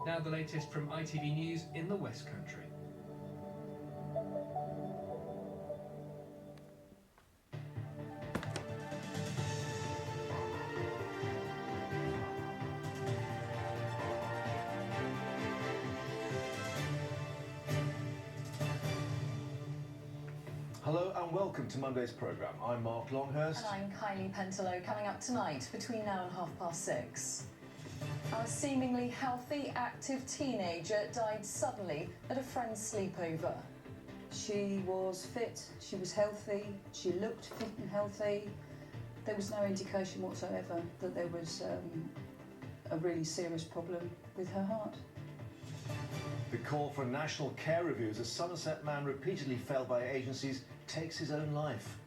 Now the latest from ITV News in the West Country. Hello and welcome to Monday's programme. I'm Mark Longhurst. And I'm Kylie Pentelow. Coming up tonight between now and 6:30. A seemingly healthy, active teenager died suddenly at a friend's sleepover. She was fit, she was healthy, she looked fit and healthy. There was no indication whatsoever that there was a really serious problem with her heart. The call for a national care review as a Somerset man repeatedly failed by agencies takes his own life.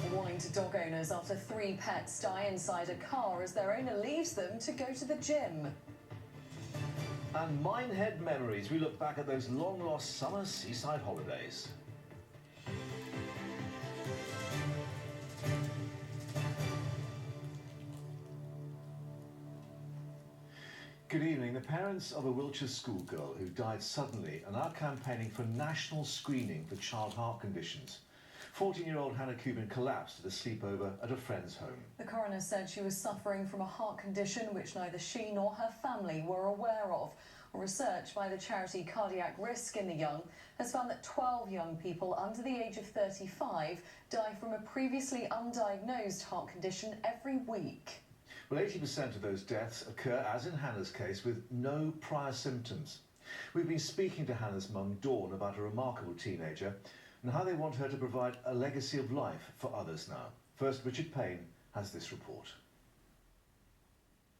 A warning to dog owners after 3 pets die inside a car as their owner leaves them to go to the gym. And Minehead memories. We look back at those long-lost summer seaside holidays. Good evening. The parents of a Wiltshire schoolgirl who died suddenly are now campaigning for national screening for child heart conditions. 14-year-old Hannah Cubin collapsed at a sleepover at a friend's home. The coroner said she was suffering from a heart condition which neither she nor her family were aware of. Research by the charity Cardiac Risk in the Young has found that 12 young people under the age of 35 die from a previously undiagnosed heart condition every week. Well, 80% of those deaths occur, as in Hannah's case, with no prior symptoms. We've been speaking to Hannah's mum, Dawn, about a remarkable teenager and how they want her to provide a legacy of life for others now. First, Richard Payne has this report.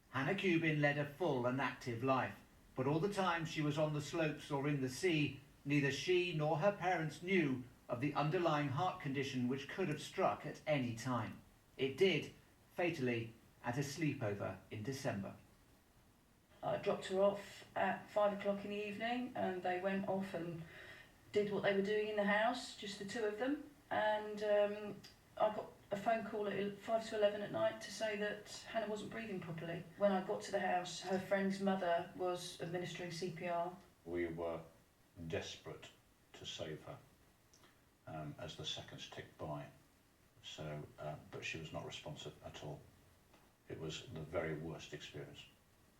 Hannah Cubin led a full and active life, but all the time she was on the slopes or in the sea, neither she nor her parents knew of the underlying heart condition which could have struck at any time. It did, fatally, at a sleepover in December. I dropped her off at 5 o'clock in the evening and they went off and did what they were doing in the house, just the two of them. And I got a phone call at 5 to 11 at night to say that Hannah wasn't breathing properly. When I got to the house, her friend's mother was administering CPR. We were desperate to save her as the seconds ticked by. So, but she was not responsive at all. It was the very worst experience.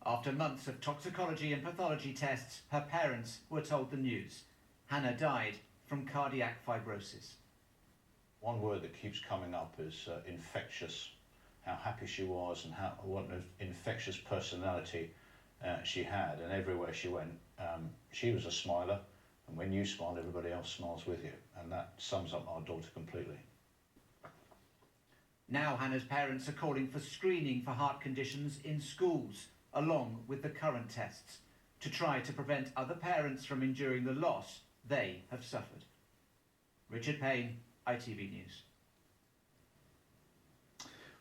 After months of toxicology and pathology tests, her parents were told the news. Hannah died from cardiac fibrosis. One word that keeps coming up is infectious. How happy she was and what an infectious personality she had. And everywhere she went, she was a smiler. And when you smile, everybody else smiles with you. And that sums up our daughter completely. Now Hannah's parents are calling for screening for heart conditions in schools, along with the current tests, to try to prevent other parents from enduring the loss they have suffered. Richard Payne, ITV News.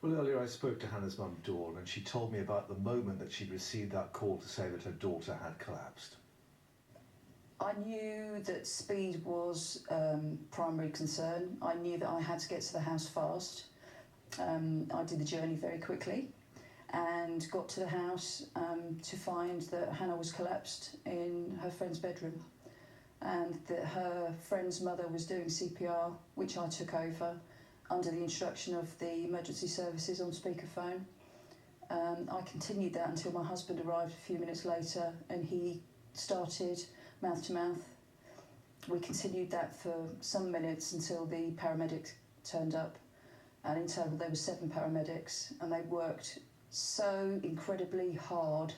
Well, earlier I spoke to Hannah's mum, Dawn, and she told me about the moment that she'd received that call to say that her daughter had collapsed. I knew that speed was primary concern. I knew that I had to get to the house fast. I did the journey very quickly and got to the house to find that Hannah was collapsed in her friend's bedroom and that her friend's mother was doing CPR, which I took over under the instruction of the emergency services on speakerphone. I continued that until my husband arrived a few minutes later and he started mouth to mouth. We continued that for some minutes until the paramedics turned up. And in total there were 7 paramedics and they worked so incredibly hard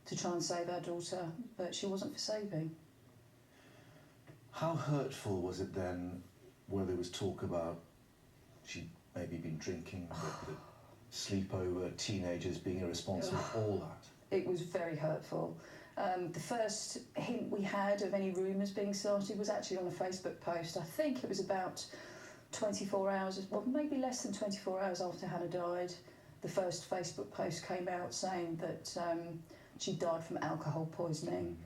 to try and save our daughter, but she wasn't for saving. How hurtful was it then where there was talk about she'd maybe been drinking, the sleepover, teenagers being irresponsible, all that? It was very hurtful. The first hint we had of any rumours being started was actually on a Facebook post. I think it was about 24 hours, well maybe less than 24 hours after Hannah died, the first Facebook post came out saying that she died from alcohol poisoning.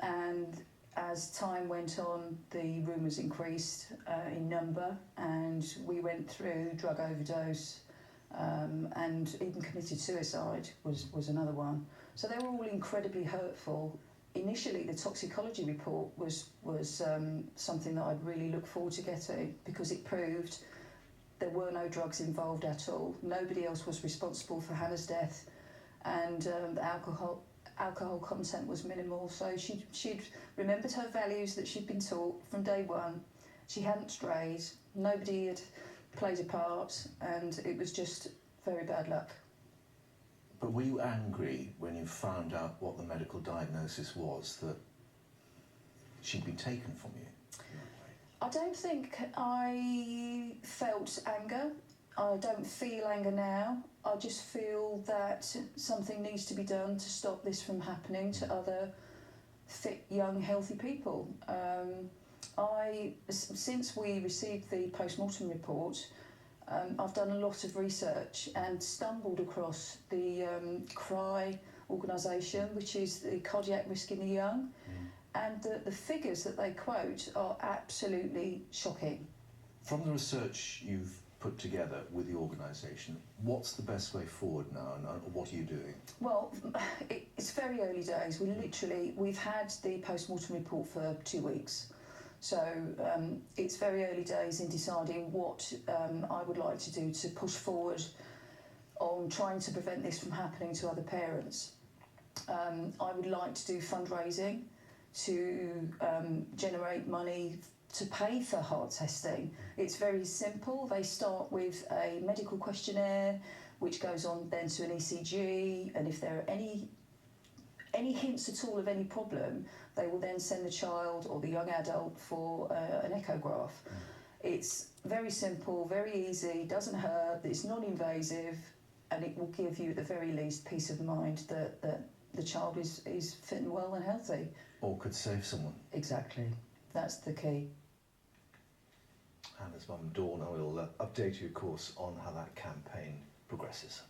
And as time went on, the rumours increased in number and we went through drug overdose and even committed suicide was another one. So they were all incredibly hurtful. Initially, the toxicology report was something that I'd really look forward to getting, because it proved there were no drugs involved at all. Nobody else was responsible for Hannah's death, and the alcohol content was minimal. So she'd remembered her values that she'd been taught from day one. She hadn't strayed. Nobody had played a part, and it was just very bad luck. But were you angry when you found out what the medical diagnosis was, that she'd been taken from you? I don't think I felt anger. I don't feel anger now. I just feel that something needs to be done to stop this from happening to other fit, young, healthy people. Since we received the post-mortem report, I've done a lot of research and stumbled across the CRY organisation, which is the cardiac risk in the young, and the figures that they quote are absolutely shocking. From the research you've put together with the organisation, what's the best way forward now, and what are you doing? Well, it's very early days. We've had the post-mortem report for 2 weeks. So it's very early days in deciding what I would like to do to push forward on trying to prevent this from happening to other parents. I would like to do fundraising to generate money to pay for heart testing. It's very simple. They start with a medical questionnaire, which goes on then to an ECG, and if there are any hints at all of any problem, they will then send the child or the young adult for an echograph. It's very simple, very easy, doesn't hurt, it's non-invasive, and it will give you at the very least peace of mind that the child is fit and well and healthy. Or could save someone. Exactly, that's the key. Hannah's mum, Dawn, I will update you, of course, on how that campaign progresses.